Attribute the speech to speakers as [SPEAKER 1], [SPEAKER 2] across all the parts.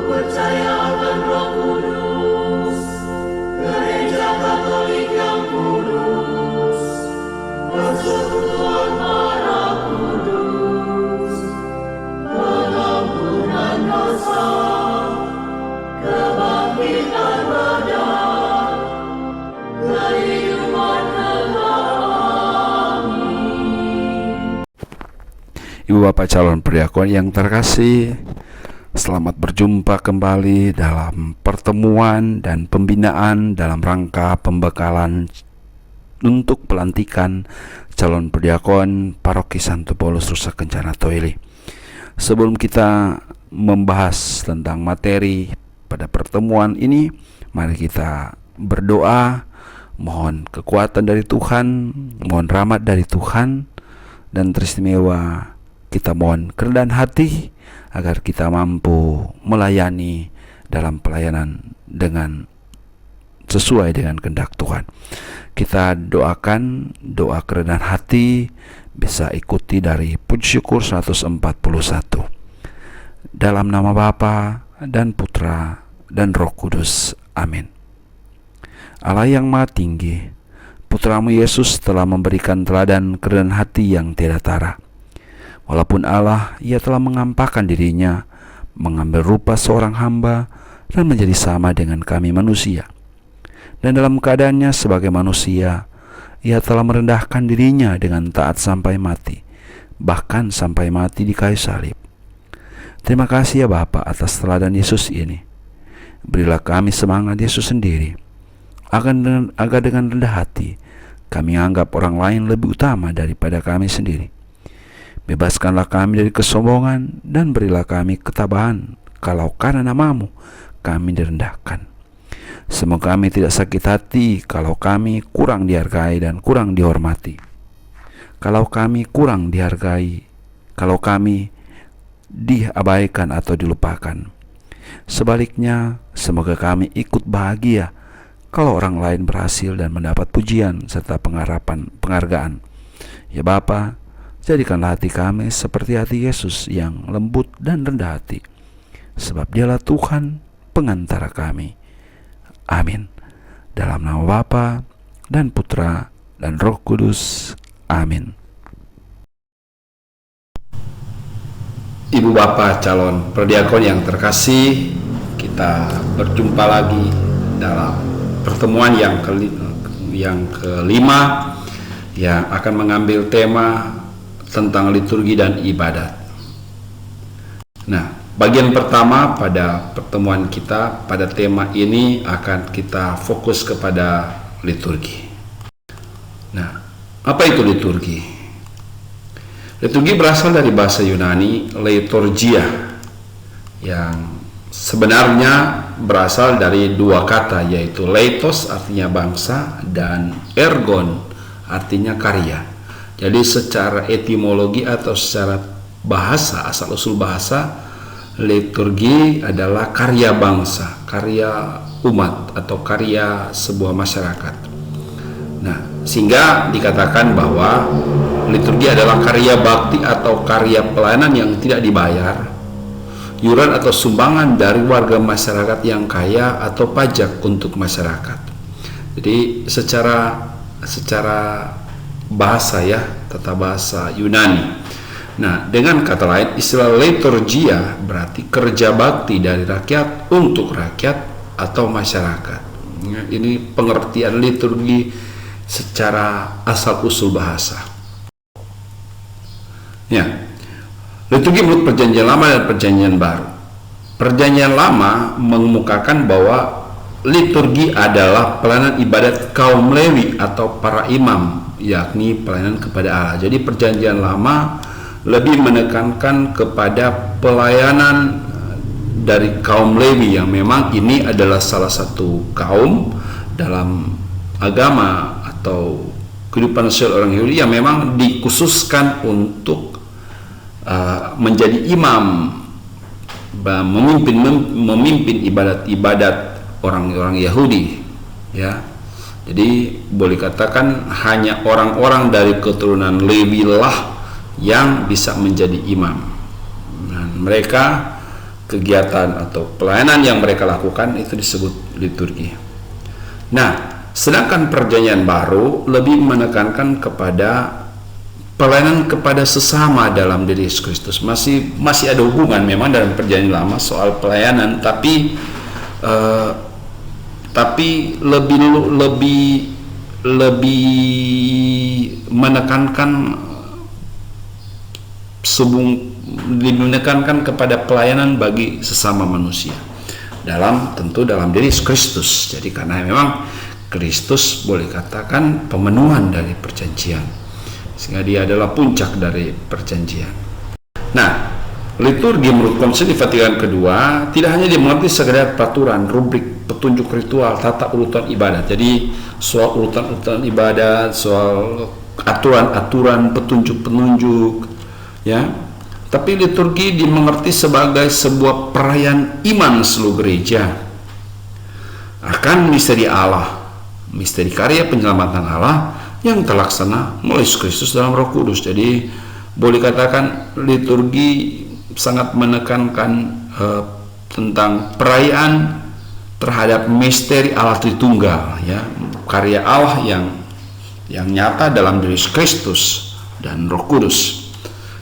[SPEAKER 1] percaya akan Roh Kudus, Gereja Katolik yang kudus, persekutuan darah kudus, pengampunan dosa, kebangkitan badan, kehidupan kekal.
[SPEAKER 2] Ibu Bapak calon perdiakon yang terkasih, selamat berjumpa kembali dalam pertemuan dan pembinaan dalam rangka pembekalan untuk pelantikan calon perdiakon Paroki Santo Paulus Rusa Kencana Toili. Sebelum kita membahas tentang materi pada pertemuan ini, mari kita berdoa, mohon kekuatan dari Tuhan, mohon rahmat dari Tuhan, dan teristimewa kita mohon kerendahan hati agar kita mampu melayani dalam pelayanan dengan sesuai dengan kehendak Tuhan. Kita doakan doa kerendahan hati, bisa ikuti dari puji syukur 141. Dalam nama Bapa dan Putra dan Roh Kudus. Amin. Allah yang Maha Tinggi, Putramu Yesus telah memberikan teladan kerendahan hati yang tiada tara. Walaupun Allah, Ia telah mengampakkan dirinya, mengambil rupa seorang hamba, dan menjadi sama dengan kami manusia. Dan dalam keadaannya sebagai manusia, Ia telah merendahkan dirinya dengan taat sampai mati, bahkan sampai mati di kayu salib. Terima kasih ya Bapa atas teladan Yesus ini. Berilah kami semangat Yesus sendiri, agar dengan rendah hati, kami anggap orang lain lebih utama daripada kami sendiri. Bebaskanlah kami dari kesombongan dan berilah kami ketabahan kalau karena nama-Mu kami direndahkan. Semoga kami tidak sakit hati kalau kami kurang dihargai dan kurang dihormati. Kalau kami kurang dihargai, kalau kami diabaikan atau dilupakan. Sebaliknya, semoga kami ikut bahagia kalau orang lain berhasil dan mendapat pujian serta penghargaan. Ya Bapa, jadikanlah hati kami seperti hati Yesus yang lembut dan rendah hati, sebab Dialah Tuhan pengantara kami. Amin. Dalam nama Bapa dan Putra dan Roh Kudus. Amin. Ibu Bapak calon perdiakon yang terkasih, kita berjumpa lagi dalam pertemuan yang kelima yang akan mengambil tema tentang liturgi dan ibadat. Nah, bagian pertama pada pertemuan kita pada tema ini akan kita fokus kepada liturgi. Nah, apa itu liturgi? Liturgi berasal dari bahasa Yunani liturgia, yang sebenarnya berasal dari dua kata, yaitu leitos artinya bangsa dan ergon artinya karya. Jadi secara etimologi atau secara bahasa, asal-usul bahasa, liturgi adalah karya bangsa, karya umat atau karya sebuah masyarakat. Nah, sehingga dikatakan bahwa liturgi adalah karya bakti atau karya pelayanan yang tidak dibayar, iuran atau sumbangan dari warga masyarakat yang kaya atau pajak untuk masyarakat. Jadi secara bahasa ya, tata bahasa Yunani. Nah, dengan kata lain, istilah liturgia berarti kerja bakti dari rakyat untuk rakyat atau masyarakat. Ini pengertian liturgi secara asal-usul bahasa. Ya, liturgi menurut Perjanjian Lama dan Perjanjian Baru. Perjanjian Lama mengemukakan bahwa liturgi adalah pelayanan ibadat kaum Lewi atau para imam, yakni pelayanan kepada Allah. Jadi Perjanjian Lama lebih menekankan kepada pelayanan dari kaum Lewi, yang memang ini adalah salah satu kaum dalam agama atau kehidupan sosial orang Yahudi yang memang dikhususkan untuk menjadi imam, memimpin ibadat-ibadat orang-orang Yahudi, ya. Jadi boleh katakan hanya orang-orang dari keturunan Lewi lah yang bisa menjadi imam. Dan mereka kegiatan atau pelayanan yang mereka lakukan itu disebut liturgi. Nah, sedangkan perjanjian baru lebih menekankan kepada pelayanan kepada sesama dalam diri Yesus Kristus. Masih ada hubungan memang dalam perjanjian lama soal pelayanan, tapi lebih menekankan kepada pelayanan bagi sesama manusia tentu dalam diri Yesus Kristus. Jadi karena memang Kristus boleh katakan pemenuhan dari perjanjian, sehingga dia adalah puncak dari perjanjian. Nah, liturgi menurut Konsili Vatikan kedua tidak hanya dimengerti sekedar peraturan, rubrik, petunjuk ritual, tata urutan ibadat. Jadi soal urutan ibadat, soal aturan-aturan, petunjuk-penunjuk, ya. Tapi liturgi dimengerti sebagai sebuah perayaan iman seluruh gereja akan misteri Allah, misteri karya penyelamatan Allah yang terlaksana melalui Yesus Kristus dalam Roh Kudus. Jadi boleh katakan liturgi sangat menekankan tentang perayaan terhadap misteri Allah Tritunggal, ya, karya Allah yang nyata dalam diri Yesus Kristus dan Roh Kudus.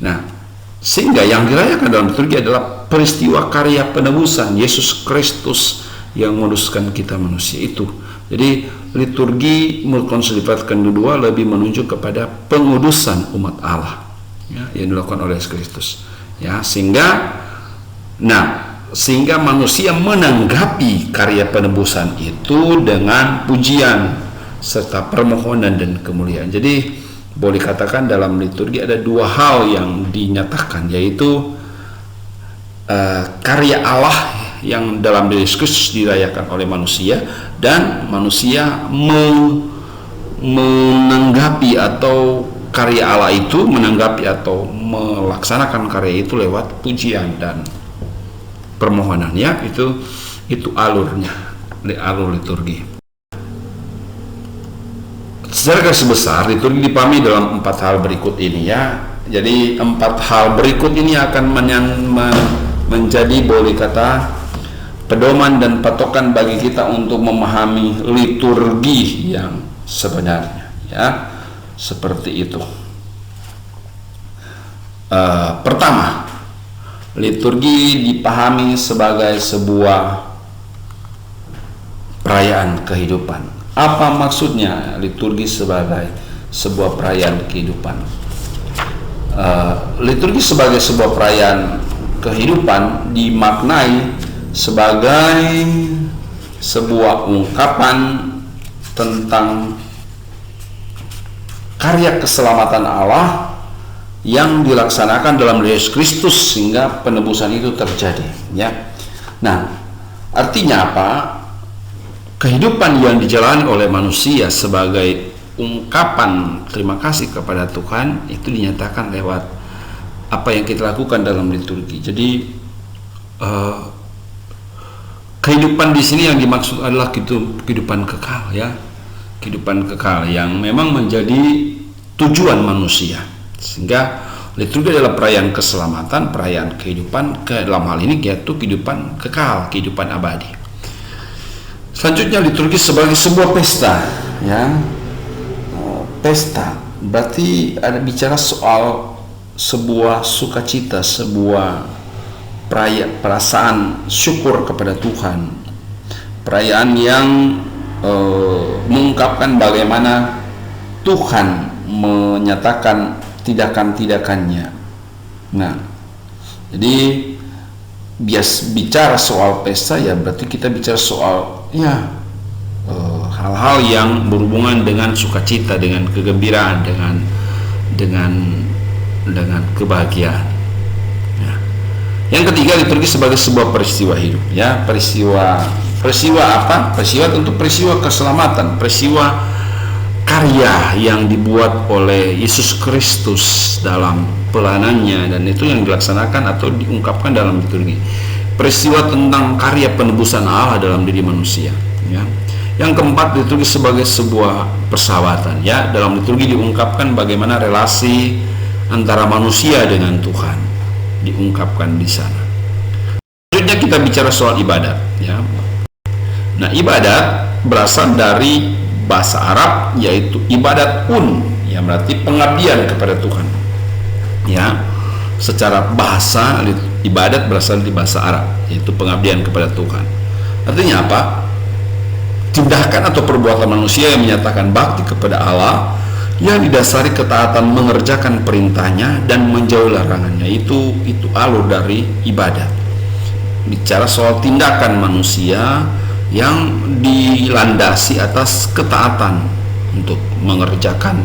[SPEAKER 2] Nah, sehingga yang dirayakan dalam liturgi adalah peristiwa karya penebusan Yesus Kristus yang menguduskan kita manusia itu. Jadi liturgi menurut Konsili Vatikan II lebih menunjuk kepada pengudusan umat Allah, ya, yang dilakukan oleh Yesus Kristus, ya, sehingga manusia menanggapi karya penebusan itu dengan pujian serta permohonan dan kemuliaan. Jadi boleh katakan dalam liturgi ada dua hal yang dinyatakan, yaitu karya Allah yang dalam diri Kristus dirayakan oleh manusia, dan manusia menanggapi atau karya Allah itu, menanggapi atau melaksanakan karya itu lewat pujian dan permohonannya. Itu alurnya, alur liturgi. Secara garis besar liturgi dipahami dalam 4 hal berikut ini, ya. Jadi 4 hal berikut ini akan menjadi boleh kata pedoman dan patokan bagi kita untuk memahami liturgi yang sebenarnya, ya, seperti itu. Pertama, liturgi dipahami sebagai sebuah perayaan kehidupan. Apa maksudnya liturgi sebagai sebuah perayaan kehidupan? Liturgi sebagai sebuah perayaan kehidupan dimaknai sebagai sebuah ungkapan tentang karya keselamatan Allah yang dilaksanakan dalam Yesus Kristus sehingga penebusan itu terjadi, ya. Nah, artinya apa? Kehidupan yang dijalani oleh manusia sebagai ungkapan terima kasih kepada Tuhan itu dinyatakan lewat apa yang kita lakukan dalam liturgi. Jadi kehidupan di sini yang dimaksud adalah kehidupan kekal, ya, kehidupan kekal yang memang menjadi tujuan manusia. Sehingga liturgi adalah perayaan keselamatan, perayaan kehidupan, dalam hal ini yaitu kehidupan kekal, kehidupan abadi. Selanjutnya liturgi sebagai sebuah pesta, ya. Pesta berarti ada bicara soal sebuah sukacita, sebuah perasaan syukur kepada Tuhan, perayaan yang mengungkapkan bagaimana Tuhan menyatakan tindakan-tindakannya. Nah, jadi bicara soal pesta, ya berarti kita bicara soal, ya, hal-hal yang berhubungan dengan sukacita, dengan kegembiraan, dengan kebahagiaan. Ya. Yang ketiga, liturgi sebagai sebuah peristiwa hidup, ya, peristiwa apa? Peristiwa tentu peristiwa keselamatan, peristiwa karya yang dibuat oleh Yesus Kristus dalam pelayanannya, dan itu yang dilaksanakan atau diungkapkan dalam liturgi. Peristiwa tentang karya penebusan Allah dalam diri manusia, ya. Yang keempat, liturgi sebagai sebuah persahabatan, ya. Dalam liturgi diungkapkan bagaimana relasi antara manusia dengan Tuhan diungkapkan di sana.
[SPEAKER 3] kita bicara soal ibadat, ya. Nah, ibadat berasal dari bahasa Arab, yaitu ibadat yang berarti pengabdian kepada Tuhan, ya. Secara bahasa, ibadat berasal dari bahasa Arab, yaitu pengabdian kepada Tuhan. Artinya apa? Tindakan atau perbuatan manusia yang menyatakan bakti kepada Allah, yang didasari ketaatan mengerjakan perintahnya dan menjauhi larangannya. Itu alur dari ibadat. Bicara soal tindakan manusia yang dilandasi atas ketaatan untuk mengerjakan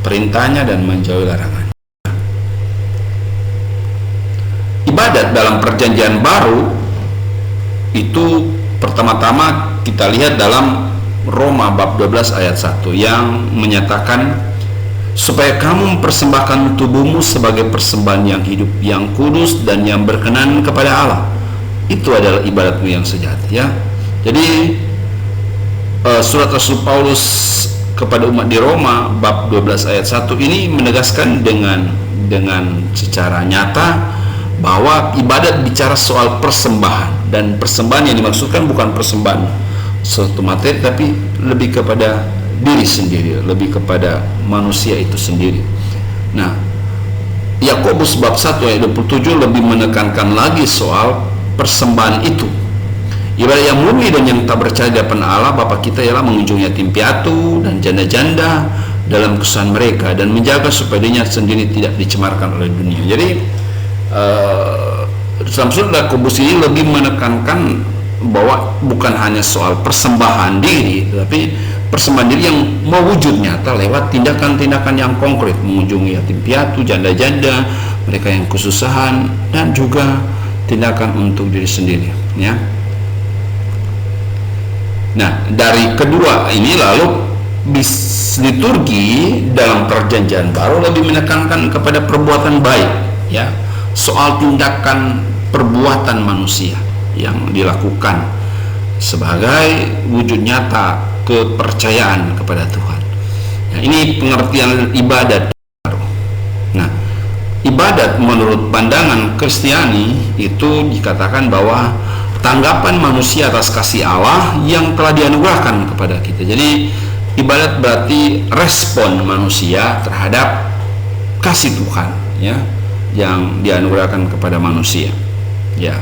[SPEAKER 3] perintahnya dan menjauhi larangan. Ibadat dalam perjanjian baru itu pertama-tama kita lihat dalam Roma bab 12 ayat 1 yang menyatakan supaya kamu mempersembahkan tubuhmu sebagai persembahan yang hidup, yang kudus dan yang berkenan kepada Allah. Itu adalah ibadatmu yang sejati, ya. Jadi surat Rasul Paulus kepada umat di Roma bab 12 ayat 1 ini menegaskan dengan secara nyata bahwa ibadat bicara soal persembahan, dan persembahan yang dimaksudkan bukan persembahan suatu materi, tapi lebih kepada diri sendiri, lebih kepada manusia itu sendiri. Nah, Yakobus bab 1 ayat 27 lebih menekankan lagi soal persembahan itu. Ibadat yang murni dan yang tak bercacat di hadapan Allah Bapa kita ialah mengunjungi yatim piatu dan janda-janda dalam kesusahan mereka dan menjaga supaya dirinya sendiri tidak dicemarkan oleh dunia. Jadi dalam surat Yakobus ini lebih menekankan bahwa bukan hanya soal persembahan diri, tetapi persembahan diri yang mewujud nyata lewat tindakan-tindakan yang konkret, mengunjungi yatim piatu, janda-janda, mereka yang kesusahan, dan juga tindakan untuk diri sendiri, ya. Nah, dari kedua ini lalu liturgi dalam perjanjian baru lebih menekankan kepada perbuatan baik, ya, soal tindakan perbuatan manusia yang dilakukan sebagai wujud nyata kepercayaan kepada Tuhan. Nah, ini pengertian ibadat. Nah, ibadat menurut pandangan Kristiani itu dikatakan bahwa tanggapan manusia atas kasih Allah yang telah dianugerahkan kepada kita. Jadi ibadat berarti respon manusia terhadap kasih Tuhan, ya, yang dianugerahkan kepada manusia, ya.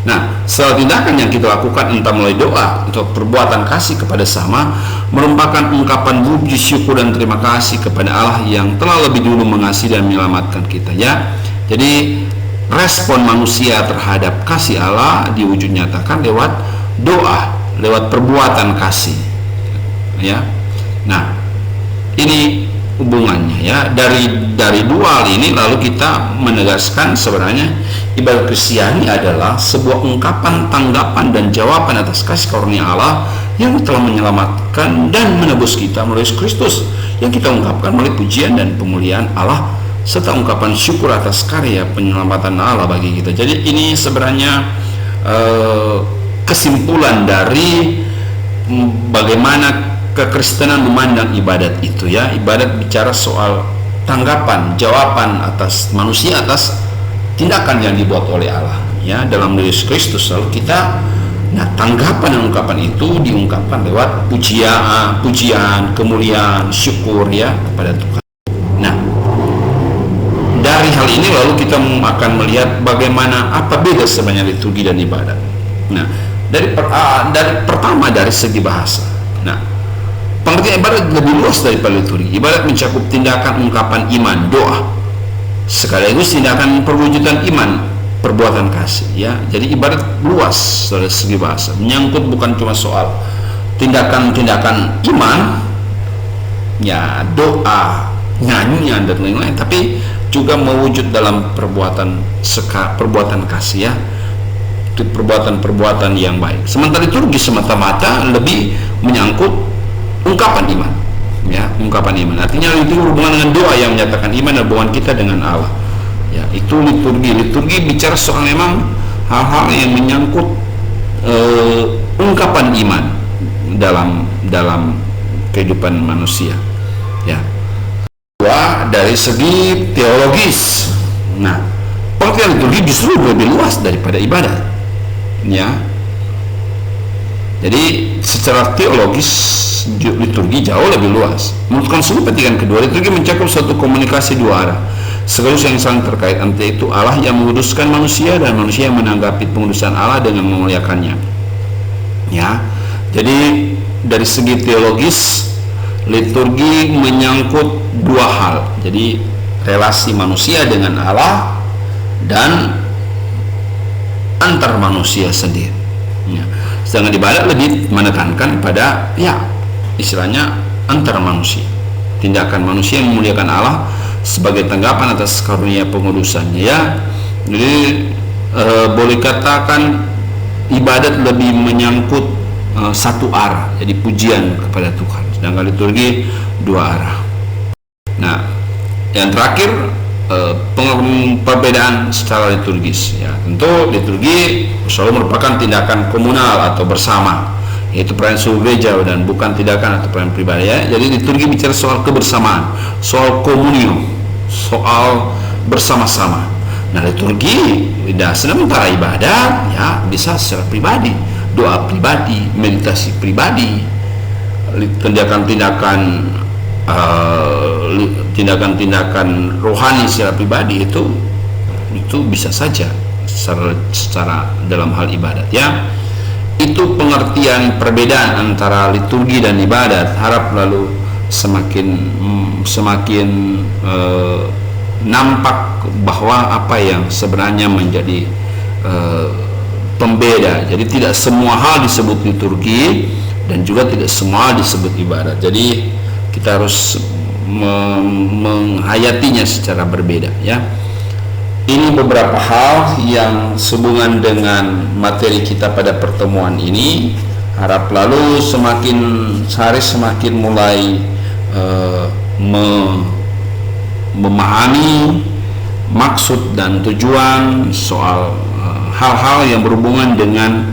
[SPEAKER 3] Nah, setelah tindakan yang kita lakukan entah melalui doa atau perbuatan kasih kepada sama merupakan ungkapan puji syukur dan terima kasih kepada Allah yang telah lebih dulu mengasihi dan menyelamatkan kita, ya. Jadi respon manusia terhadap kasih Allah diwujud nyatakan lewat doa, lewat perbuatan kasih, ya. Nah, ini hubungannya, ya. Dari dua hal ini lalu kita menegaskan sebenarnya ibadat Kristiani adalah sebuah ungkapan, tanggapan dan jawaban atas kasih karunia Allah yang telah menyelamatkan dan menebus kita melalui Kristus, yang kita ungkapkan melalui pujian dan pemuliaan Allah serta ungkapan syukur atas karya penyelamatan Allah bagi kita. Jadi ini sebenarnya kesimpulan dari bagaimana kekristenan memandang ibadat itu, ya. Ibadat bicara soal tanggapan, jawaban atas manusia atas tindakan yang dibuat oleh Allah, ya, dalam Yesus Kristus. Lalu kita, nah, tanggapan dan ungkapan itu diungkapkan lewat pujian, kemuliaan, syukur, ya, kepada Tuhan. Nah, dari hal ini lalu kita akan melihat bagaimana apa beda sebenarnya liturgi dan ibadat. Nah, dari pertama dari segi bahasa. Nah, pengertian ibadat lebih luas daripada liturgi. Ibadat mencakup tindakan ungkapan iman, doa, sekaligus tindakan perwujudan iman, perbuatan kasih, ya. Jadi ibadat luas dari segi bahasa, menyangkut bukan cuma soal tindakan-tindakan iman, ya, doa, nyanyian dan lain-lain, tapi juga mewujud dalam perbuatan kasih, ya, perbuatan-perbuatan yang baik. Sementara liturgi semata-mata lebih menyangkut ungkapan iman, ya, ungkapan iman. Artinya itu hubungan dengan doa yang menyatakan iman dan hubungan kita dengan Allah, ya. Itu liturgi bicara soal memang hal-hal yang menyangkut ungkapan iman dalam kehidupan manusia, ya. Dua, dari segi teologis. Nah, pengertian liturgi justru lebih luas daripada ibadat, ya. Jadi secara teologis liturgi jauh lebih luas. Menurut Konsul Vatikan kedua, liturgi mencakup suatu komunikasi dua arah sekaligus yang saling terkait, antara itu Allah yang menguduskan manusia dan manusia yang menanggapi pengudusan Allah dengan memuliakannya. Ya, jadi dari segi teologis liturgi menyangkut dua hal. Jadi relasi manusia dengan Allah dan antar manusia sendiri. Ya. Sedangkan ibadat lebih menekankan pada istilahnya antar manusia. Tindakan manusia yang memuliakan Allah sebagai tanggapan atas karunia pengudusannya, ya. Jadi boleh katakan ibadat lebih menyangkut satu arah, jadi pujian kepada Tuhan. Sedangkan liturgi dua arah. Nah, yang terakhir perbedaan secara liturgis, ya. Tentu liturgi selalu merupakan tindakan komunal atau bersama, yaitu perayaan subuh gereja dan bukan tindakan atau perayaan pribadi, ya. Jadi liturgi bicara soal kebersamaan, soal komunio, soal bersama-sama. Nah, liturgi sementara ibadat ya bisa secara pribadi, doa pribadi, meditasi pribadi, tindakan rohani secara pribadi itu bisa saja secara dalam hal ibadat, ya. Itu pengertian perbedaan antara liturgi dan ibadat. Harap lalu semakin nampak bahwa apa yang sebenarnya menjadi pembeda. Jadi tidak semua hal disebut liturgi dan juga tidak semua hal disebut ibadat. Jadi kita harus menghayatinya secara berbeda, ya. Ini beberapa hal yang sehubungan dengan materi kita pada pertemuan ini. Harap lalu sehari semakin mulai memahami maksud dan tujuan soal hal-hal yang berhubungan dengan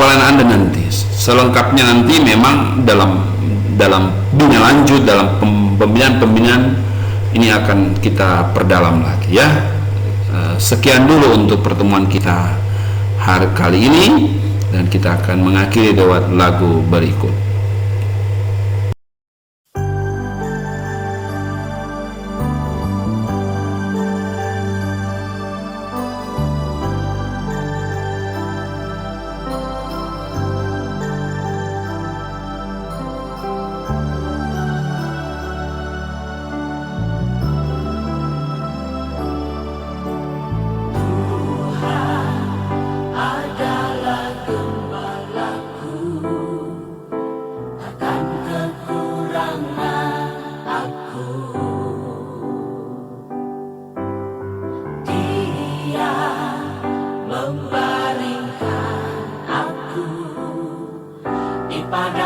[SPEAKER 3] pelayanan Anda nanti. Selengkapnya nanti memang dalam bina lanjut, dalam pembinaan ini akan kita perdalam lagi, ya. Sekian dulu untuk pertemuan kita hari kali ini, dan kita akan mengakhiri lewat lagu berikut.
[SPEAKER 1] Adalah gembalaku, takkan kekurangan aku. Dia membaringkan aku di padang